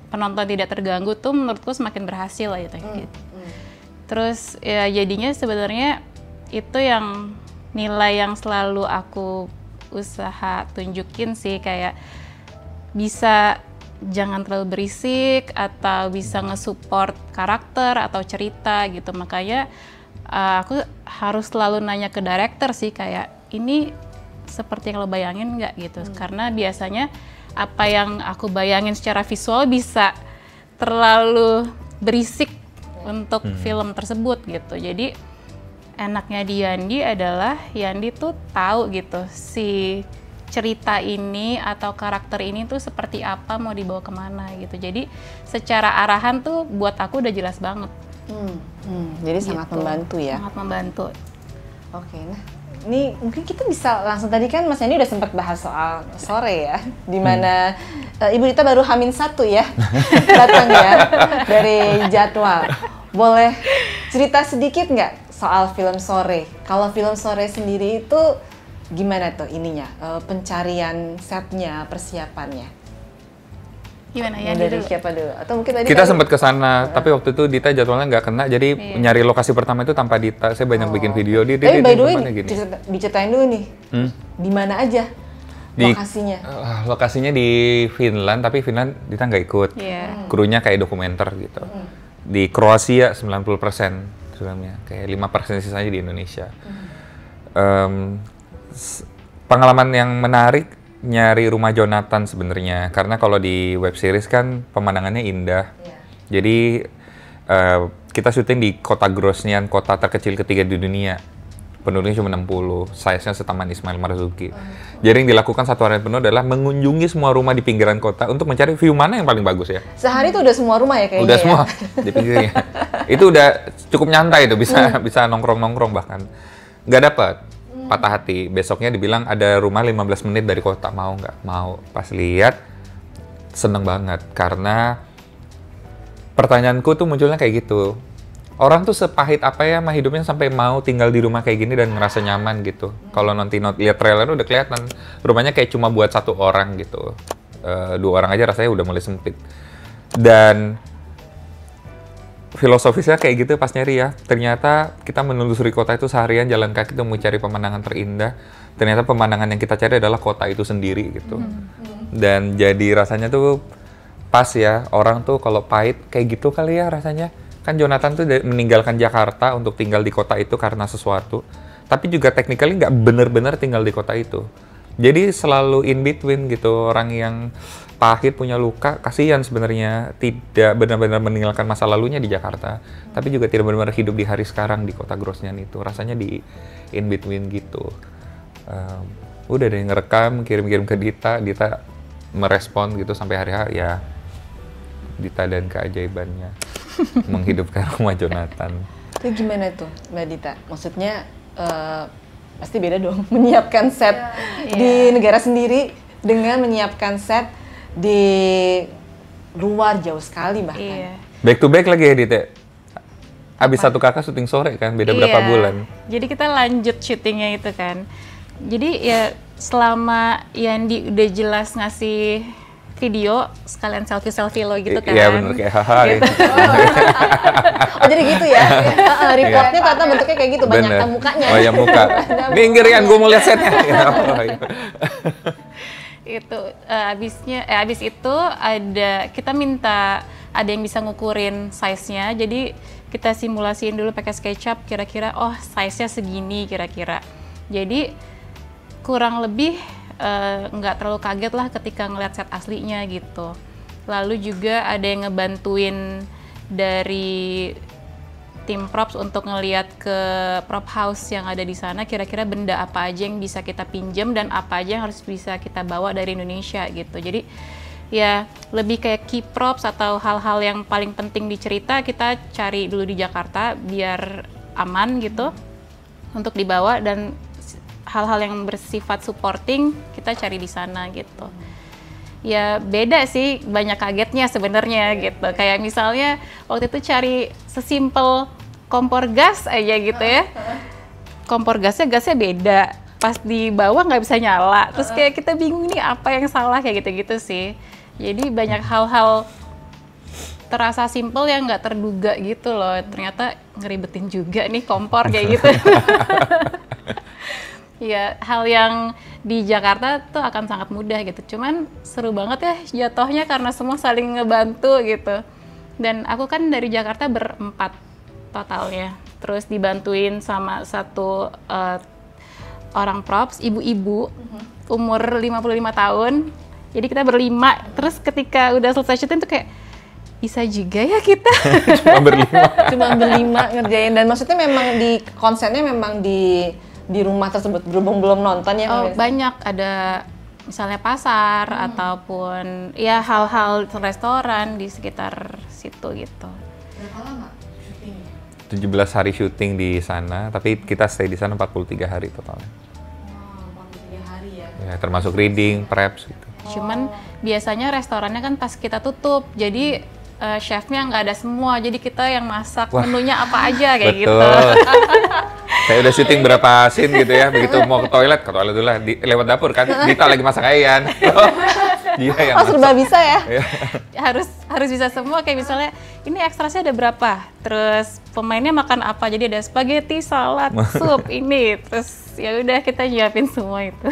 penonton tidak terganggu tuh menurutku semakin berhasil lah gitu. Terus ya jadinya sebenarnya itu yang nilai yang selalu aku usaha tunjukin sih, kayak bisa jangan terlalu berisik atau bisa nge-support karakter atau cerita gitu. Makanya aku harus selalu nanya ke director sih kayak ini seperti yang lo bayangin nggak gitu. Karena biasanya apa yang aku bayangin secara visual bisa terlalu berisik untuk film tersebut gitu. Jadi enaknya di Yandi adalah Yandi tuh tahu gitu si cerita ini atau karakter ini tuh seperti apa, mau dibawa kemana gitu. Jadi secara arahan tuh buat aku udah jelas banget. Jadi gitu. sangat membantu ya. Sangat membantu. Oke, nah ini mungkin kita bisa langsung, tadi kan Mas Yandi udah sempat bahas soal sore ya, dimana Ibu Dita baru H-1 ya datang ya dari jadwal. Boleh cerita sedikit nggak soal film sore? Kalau film sore sendiri itu gimana tuh ininya, pencarian setnya, persiapannya? Gimana ya? Yang dari siapa dulu? Atau mungkin tadi Kita sempat ke sana, tapi waktu itu Dita jadwalnya nggak kena, jadi nyari lokasi pertama itu tanpa Dita. Saya banyak bikin video Tapi by the way, kemana gini. diceritain dulu nih, di mana aja lokasinya? Lokasinya di Finland, tapi Finland Dita nggak ikut. Iya. Krunya kayak dokumenter gitu. Di Kroasia 90% filmnya, kayak 5% sisanya di Indonesia. Pengalaman yang menarik nyari rumah Jonathan sebenarnya, karena kalau di web series kan pemandangannya indah. Jadi kita syuting di kota Grozny, kota terkecil ketiga di dunia. Penduduknya cuma 60, size-nya setaman Ismail Marzuki. Jadi yang dilakukan satu harian penuh adalah mengunjungi semua rumah di pinggiran kota untuk mencari view mana yang paling bagus ya. Sehari itu udah semua rumah ya kayaknya. Udah semua di pinggirnya. Itu udah cukup nyantai tuh, bisa nongkrong-nongkrong bahkan. Nggak dapat, patah hati. Besoknya dibilang ada rumah 15 menit dari kota, mau nggak? Mau. Pas lihat, seneng banget karena pertanyaanku tuh munculnya kayak gitu. Orang tuh sepahit apa ya sama hidupnya sampai mau tinggal di rumah kayak gini dan ngerasa nyaman gitu. Kalau nanti lihat trailer udah kelihatan rumahnya kayak cuma buat satu orang gitu. 2 orang aja rasanya udah mulai sempit. Dan filosofisnya kayak gitu pas nyari ya. Ternyata kita menelusuri kota itu seharian jalan kaki tuh mencari pemandangan terindah. Ternyata pemandangan yang kita cari adalah kota itu sendiri gitu. Dan jadi rasanya tuh pas ya, orang tuh kalau pahit kayak gitu kali ya rasanya. Kan Jonathan tuh meninggalkan Jakarta untuk tinggal di kota itu karena sesuatu. Tapi juga technically nggak bener-bener tinggal di kota itu. Jadi selalu in between gitu, orang yang pahit punya luka, kasihan sebenarnya tidak benar-benar meninggalkan masa lalunya di Jakarta, tapi juga tidak benar-benar hidup di hari sekarang di kota Grozny itu. Rasanya di in between gitu. Udah deh ngerekam, kirim-kirim ke Dita, Dita merespon gitu sampai hari H ya. Dita dan keajaibannya menghidupkan rumah Jonathan. Itu gimana tuh Mbak Dita? Maksudnya pasti beda dong menyiapkan set di negara sendiri dengan menyiapkan set di luar jauh sekali bahkan. Iya. Back to back lagi ya Dita? Abis satu kakak syuting sore kan, beda berapa bulan? Jadi kita lanjut syutingnya itu kan. Jadi ya selama Yandi udah jelas ngasih video, sekalian selfie lo gitu kan. Iya bener, kayak haha gitu. Oh jadi gitu ya? Reportnya ternyata bentuknya kayak gitu, banyak mukanya. Oh ya muka. Minggir Yan, gue mau lihat setnya. Itu abis itu kita minta ada yang bisa ngukurin size-nya, jadi kita simulasiin dulu pakai SketchUp kira-kira size-nya segini kira-kira. Jadi kurang lebih nggak terlalu kaget lah ketika ngeliat set aslinya gitu. Lalu juga ada yang ngebantuin dari tim props untuk ngeliat ke prop house yang ada di sana, kira-kira benda apa aja yang bisa kita pinjam dan apa aja yang harus bisa kita bawa dari Indonesia gitu. Jadi ya lebih kayak key props atau hal-hal yang paling penting di cerita kita cari dulu di Jakarta biar aman gitu untuk dibawa, dan hal-hal yang bersifat supporting kita cari di sana gitu. Ya beda sih, banyak kagetnya sebenarnya gitu. Kayak misalnya waktu itu cari sesimpel kompor gas aja gitu ya. Kompor gasnya beda. Pas dibawa nggak bisa nyala. Terus kayak kita bingung nih apa yang salah kayak gitu-gitu sih. Jadi banyak hal-hal terasa simple yang nggak terduga gitu loh. Ternyata ngeribetin juga nih kompor kayak gitu. Ya, hal yang di Jakarta tuh akan sangat mudah gitu. Cuman seru banget ya jatuhnya karena semua saling ngebantu gitu. Dan aku kan dari Jakarta berempat totalnya. Terus dibantuin sama satu orang props, ibu-ibu, umur 55 tahun. Jadi kita berlima. Terus ketika udah selesai syuting tuh kayak, bisa juga ya kita. Cuma berlima ngerjain. Dan maksudnya memang di konsennya memang di rumah tersebut, berhubung belum nonton ya? Banyak, ada misalnya pasar ataupun ya hal-hal restoran di sekitar situ gitu. Berapa lama syutingnya? 17 hari syuting di sana, tapi kita stay di sana 43 hari totalnya. Wow, 43 hari ya? Ya, termasuk reading, preps gitu. Cuman biasanya restorannya kan pas kita tutup, jadi chefnya nggak ada semua, jadi kita yang masak. Wah, menunya apa aja kayak betul. Gitu. Saya udah syuting berapa scene gitu ya, begitu mau ke toilet dulu lah, lewat dapur kan, Dita lagi masak ayam. Dia yang Oh, serba bisa ya? Iya. harus bisa semua. Kayak misalnya ini ekstrasnya ada berapa, terus pemainnya makan apa, jadi ada spaghetti, salad, sup ini, terus ya udah kita nyiapin semua itu.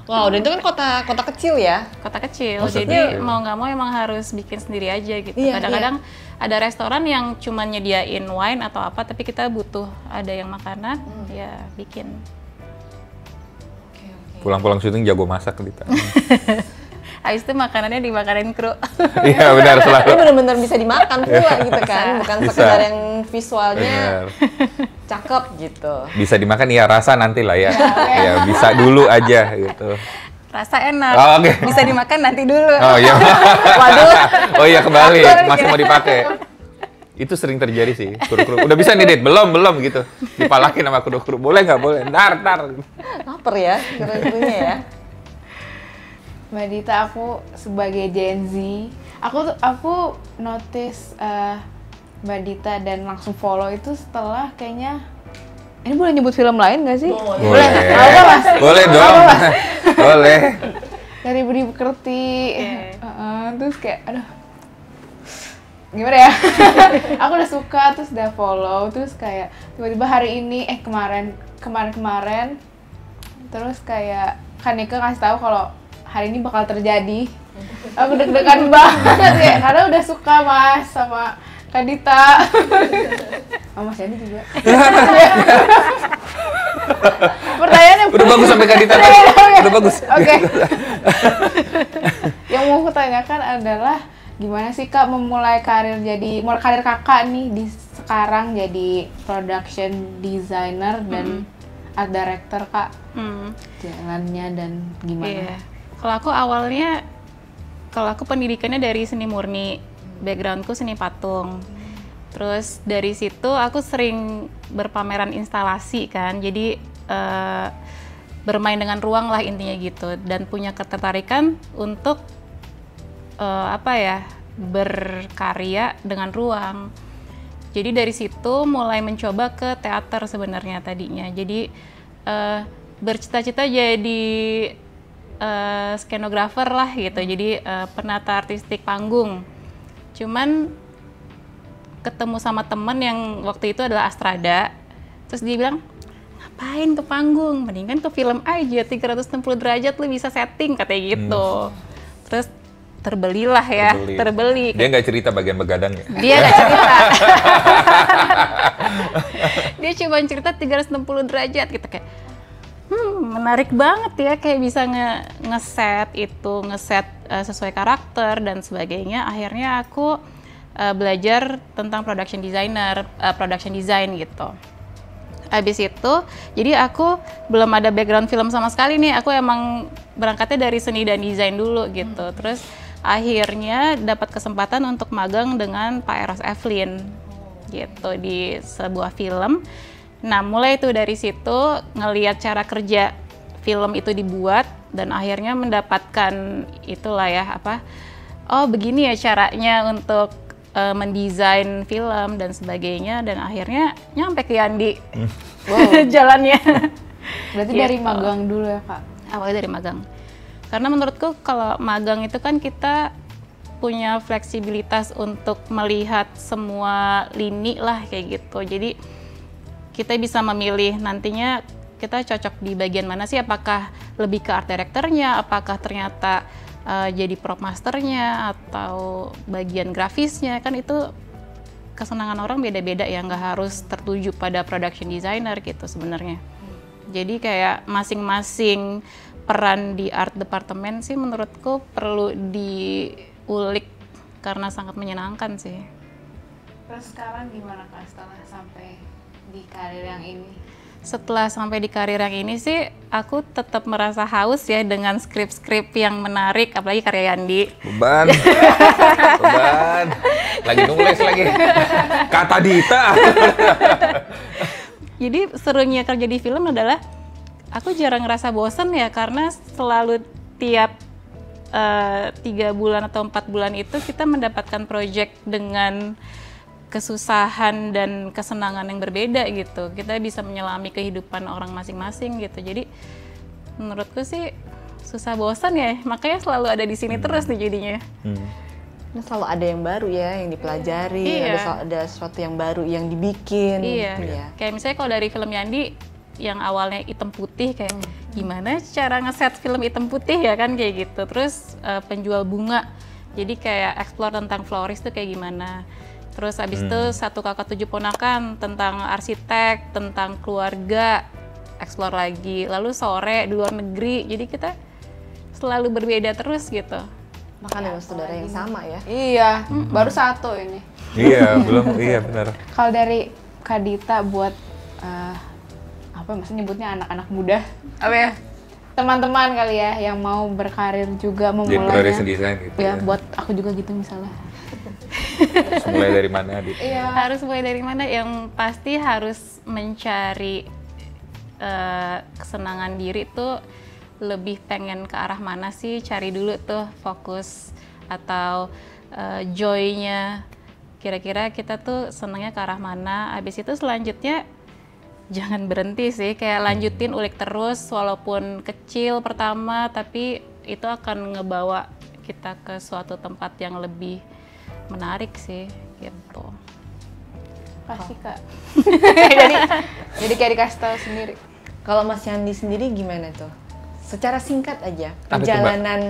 Wow, dan itu kan kota kecil ya? Kota kecil, Kota jadi kecil. mau nggak mau emang harus bikin sendiri aja gitu. Iya, Kadang-kadang ada restoran yang cuma nyediain wine atau apa, tapi kita butuh ada yang makanan, ya bikin. Pulang-pulang syuting jago masak Dita. Habis itu makanannya dimakanin kru. Iya benar Ini selalu. benar-benar bisa dimakan pula gitu kan, bukan Bisa. sekedar yang visualnya Benar. cakep gitu. Bisa dimakan ya rasa nanti lah ya. Ya bisa dulu aja gitu. Rasa enak, Oh, oke. bisa dimakan nanti dulu. Oh iya. Waduh, Oh iya kembali, masih mau dipakai. Itu sering terjadi sih, kru-kru. Udah bisa nih, Dit? Belum gitu. Dipalakin sama kru-kru. Boleh nggak? Boleh. Ntar. lapar ya kru-krunya ya. Mbak Dita, aku sebagai Gen Z, aku notice Mbak Dita dan langsung follow itu setelah kayaknya, ini boleh nyebut film lain nggak sih? Boleh. Apa, Mas? Boleh dong. Boleh. Dari Budi Pekerti, Iya. terus kayak, aduh, gimana ya? Aku udah suka, terus udah follow, terus kayak tiba-tiba hari ini, kemarin, terus kayak Kanika ngasih tahu kalau hari ini bakal terjadi. Aku deg-degan banget ya, karena udah suka Mas sama Kadita. Sama Mas Yani juga. Pertanyaannya Udah bagus sampai Kak Dita. Udah bagus. Oke. Yang mau aku tanyakan adalah gimana sih Kak mulai karir Kakak nih di sekarang jadi production designer dan art director Kak, jalannya dan gimana? Iya. Kalau aku pendidikannya dari seni murni, backgroundku seni patung. Terus dari situ aku sering berpameran instalasi kan, jadi bermain dengan ruang lah intinya gitu, dan punya ketertarikan untuk berkarya dengan ruang. Jadi dari situ mulai mencoba ke teater sebenarnya tadinya. Jadi bercita-cita jadi skenografer lah gitu, jadi penata artistik panggung. Cuman ketemu sama temen yang waktu itu adalah Astrada, terus dia bilang, ngapain ke panggung, mendingan ke film aja, 360 derajat lu bisa setting, katanya gitu. Terus terbelilah ya, terbeli. Dia nggak cerita bagian begadang ya? Dia nggak cerita. Dia cuma cerita 360 derajat gitu, kayak menarik banget ya, kayak bisa ngeset sesuai karakter dan sebagainya. Akhirnya aku belajar tentang production design gitu. Habis itu, jadi aku belum ada background film sama sekali nih, aku emang berangkatnya dari seni dan desain dulu gitu. Terus akhirnya dapat kesempatan untuk magang dengan Pak Eros Evelyn gitu di sebuah film. Nah, mulai tuh dari situ ngelihat cara kerja film itu dibuat dan akhirnya mendapatkan itulah ya oh begini ya caranya untuk mendesain film dan sebagainya, dan akhirnya nyampe ke Yandi. Jalannya. Berarti Gitu. dari magang dulu ya Kak? Awalnya dari magang. Karena menurutku kalau magang itu kan kita punya fleksibilitas untuk melihat semua lini lah kayak gitu. Jadi kita bisa memilih nantinya kita cocok di bagian mana sih, apakah lebih ke art directornya, apakah ternyata jadi prop masternya atau bagian grafisnya, kan itu kesenangan orang beda-beda ya, nggak harus tertuju pada production designer gitu sebenarnya. Jadi kayak masing-masing peran di art department sih menurutku perlu diulik karena sangat menyenangkan sih. Terus sekarang gimana Kak setelah sampai di karir yang ini? Setelah sampai di karir yang ini sih, aku tetap merasa haus ya dengan skrip-skrip yang menarik, apalagi karya Yandi. Beban. Lagi nulis lagi. Kata Dita. Jadi serunya kerja di film adalah aku jarang ngerasa bosan ya, karena selalu tiap 3 bulan atau 4 bulan itu kita mendapatkan project dengan kesusahan dan kesenangan yang berbeda gitu. Kita bisa menyelami kehidupan orang masing-masing gitu. Jadi menurutku sih susah bosan ya, makanya selalu ada di sini terus nih jadinya. Nah, selalu ada yang baru ya, yang dipelajari, Iya. ada sesuatu yang baru yang dibikin. Iya. gitu ya. Kayak misalnya kalau dari film Yandi yang awalnya hitam putih, kayak gimana cara ngeset film hitam putih ya kan kayak gitu. Terus penjual bunga, jadi kayak explore tentang florist tuh kayak gimana. Terus abis itu 1 Kakak 7 Ponakan tentang arsitek, tentang keluarga, explore lagi. Lalu Sore di luar negeri, jadi kita selalu berbeda terus gitu. Makan dengan saudara yang sama ya. Iya, baru 1 ini. Iya, belum, iya benar. Kalau dari Kak Dita buat apa maksudnya nyebutnya anak-anak muda, apa ya? Teman-teman kali ya yang mau berkarir juga Jadi memulainya. production design gitu Ya, buat aku juga gitu misalnya. Terus mulai dari mana, Dit? Iya. Harus mulai dari mana? Yang pasti harus mencari kesenangan diri tuh, lebih pengen ke arah mana sih, cari dulu tuh fokus atau joy-nya, kira-kira kita tuh senangnya ke arah mana. Habis itu selanjutnya jangan berhenti sih, kayak lanjutin, ulik terus walaupun kecil pertama, tapi itu akan ngebawa kita ke suatu tempat yang lebih menarik sih gitu. Pasti Kak. jadi kayak dikasih tahu sendiri. Kalau Mas Yandi sendiri gimana tuh? Secara singkat aja, Apa tuh, Mbak? perjalanan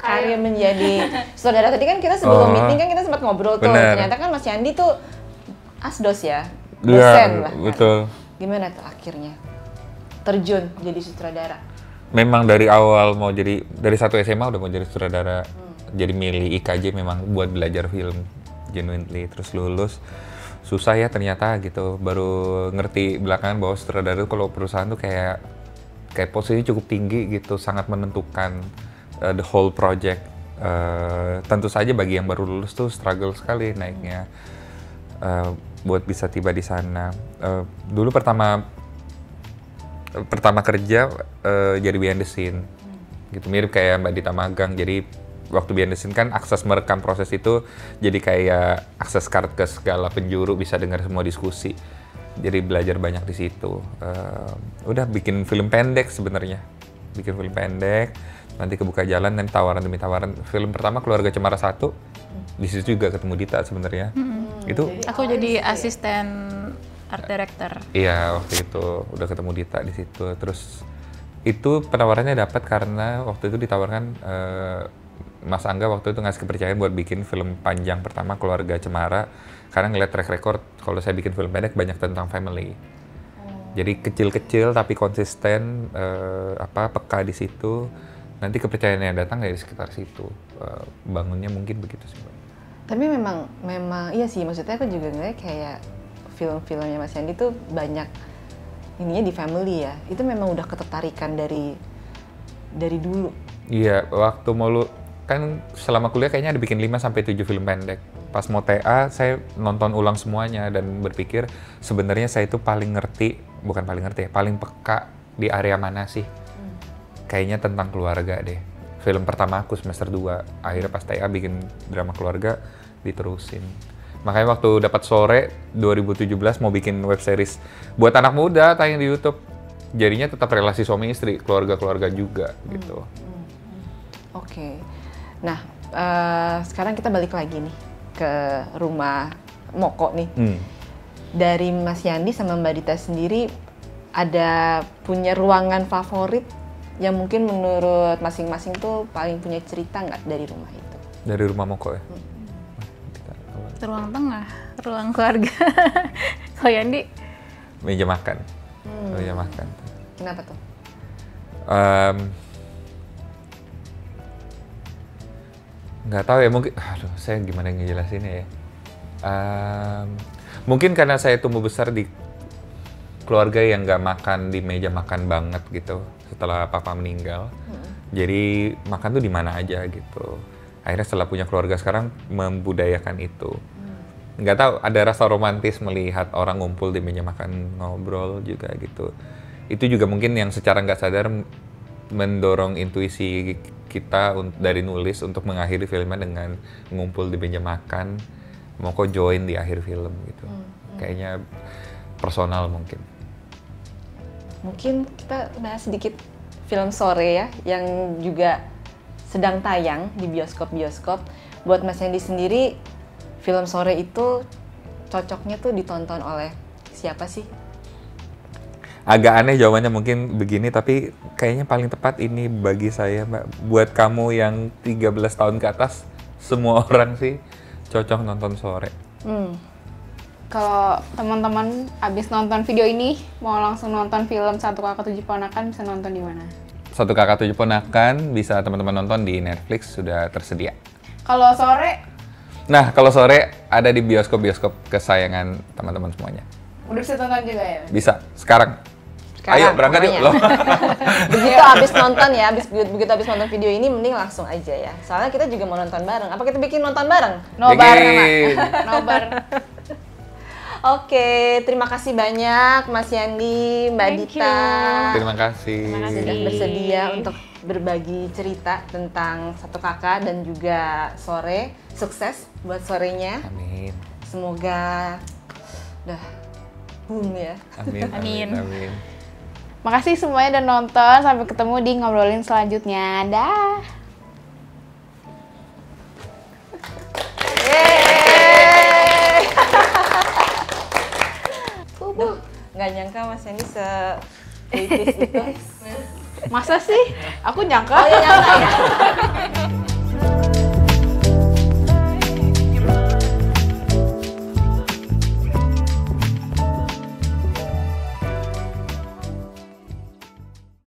karir menjadi saudara. Tadi kan kita sebelum meeting kan kita sempat ngobrol tuh. Bener. Ternyata kan Mas Yandi tuh asdos ya, Iya, dosen lah. betul. Gimana tuh akhirnya terjun jadi sutradara? Memang dari awal mau jadi, dari 1 SMA udah mau jadi sutradara. Jadi milih IKJ memang buat belajar film, genuinely. Terus lulus, susah ya ternyata gitu. Baru ngerti belakangan bahwa sutradara itu kalau perusahaan tuh kayak posisinya cukup tinggi gitu, sangat menentukan the whole project. Tentu saja bagi yang baru lulus tuh struggle sekali naiknya buat bisa tiba di sana. Dulu pertama kerja jadi behind the scene, gitu, mirip kayak Mbak Dita magang. Jadi waktu behind the scene kan akses merekam proses itu jadi kayak akses card ke segala penjuru, bisa dengar semua diskusi. Jadi belajar banyak di situ. Udah bikin film pendek sebenarnya, bikin film pendek. Nanti kebuka jalan dan tawaran demi tawaran. Film pertama Keluarga Cemara 1, di situ juga ketemu Dita sebenarnya. Itu Aku jadi asisten art director. iya, waktu itu udah ketemu Dita di situ. Terus itu penawarannya dapat karena waktu itu ditawarkan Mas Angga waktu itu ngasih kepercayaan buat bikin film panjang pertama Keluarga Cemara, karena ngeliat track record kalau saya bikin film pendek banyak tentang family. Jadi kecil-kecil tapi konsisten, peka di situ. Nanti kepercayaan yang datang dari sekitar situ. Bangunnya mungkin begitu sih, Mbak. Tapi memang iya sih, maksudnya aku juga ngeliat kayak film-filmnya Mas Yandi tuh banyak ininya di family ya. Itu memang udah ketertarikan dari dulu. Iya, waktu mau kan selama kuliah kayaknya ada bikin 5 sampai 7 film pendek. Pas mau TA, saya nonton ulang semuanya dan berpikir sebenarnya saya itu paling peka di area mana sih? Kayaknya tentang keluarga deh. Film pertama aku semester 2, akhirnya pas TA bikin drama keluarga, diterusin. Makanya waktu dapat Sore 2017 mau bikin web series buat anak muda tayang di YouTube. Jadinya tetap relasi suami istri, keluarga-keluarga juga gitu. Oke. Nah, sekarang kita balik lagi nih ke rumah Moko nih. Dari Mas Yandi sama Mbak Dita sendiri ada punya ruangan favorit yang mungkin menurut masing-masing tuh paling punya cerita nggak dari rumah itu? Dari rumah Moko ya? Ruang tengah, ruang keluarga. Kalau Yandi? Meja makan. Meja makan. Kenapa tuh? Nggak tahu ya, mungkin, saya gimana ngejelasinnya ya. Mungkin karena saya tumbuh besar di keluarga yang nggak makan di meja makan banget gitu setelah papa meninggal. Jadi makan tuh di mana aja gitu. Akhirnya setelah punya keluarga sekarang membudayakan itu. Nggak tahu, ada rasa romantis melihat orang ngumpul di meja makan ngobrol juga gitu. Itu juga mungkin yang secara nggak sadar mendorong intuisi kita dari nulis untuk mengakhiri filmnya dengan ngumpul di meja makan, mau kok join di akhir film gitu. Kayaknya personal mungkin. Mungkin kita bahas sedikit film sore ya, yang juga sedang tayang di bioskop-bioskop. Buat Mas Hendy sendiri, film sore itu cocoknya tuh ditonton oleh siapa sih? Agak aneh jawabannya mungkin begini, tapi kayaknya paling tepat ini bagi saya, Mbak. Buat kamu yang 13 tahun ke atas, semua orang sih cocok nonton sore. Kalau teman-teman abis nonton video ini mau langsung nonton film Satu Kakak Tujuh Ponakan, bisa nonton di mana? Satu Kakak Tujuh Ponakan bisa teman-teman nonton di Netflix, sudah tersedia. Kalau sore Nah, kalau sore ada di bioskop-bioskop kesayangan teman-teman semuanya. udah bisa tonton juga ya? Bisa, sekarang. Sekarang, Ayo berangkat yuk pokoknya. loh. Begitu abis nonton ya, begitu abis nonton video ini mending langsung aja ya. Soalnya kita juga mau nonton bareng. Apa kita bikin nonton bareng? Nobar Bikin. nama. Nobar. Oke, terima kasih banyak Mas Yandi, Mbak Thank Dita. you. Terima kasih. Sudah bersedia untuk berbagi cerita tentang Satu Kakak dan juga sore. Sukses buat sorenya. Amin. Semoga udah boom ya. Amin. Amin. Amin. Makasih semuanya udah nonton. Sampai ketemu di ngobrolin selanjutnya. Dah. Yeay. Duh, nggak nyangka Mas Yandi se-kritis itu. Masa sih? Aku nyangka. Oh ya nyangka ya.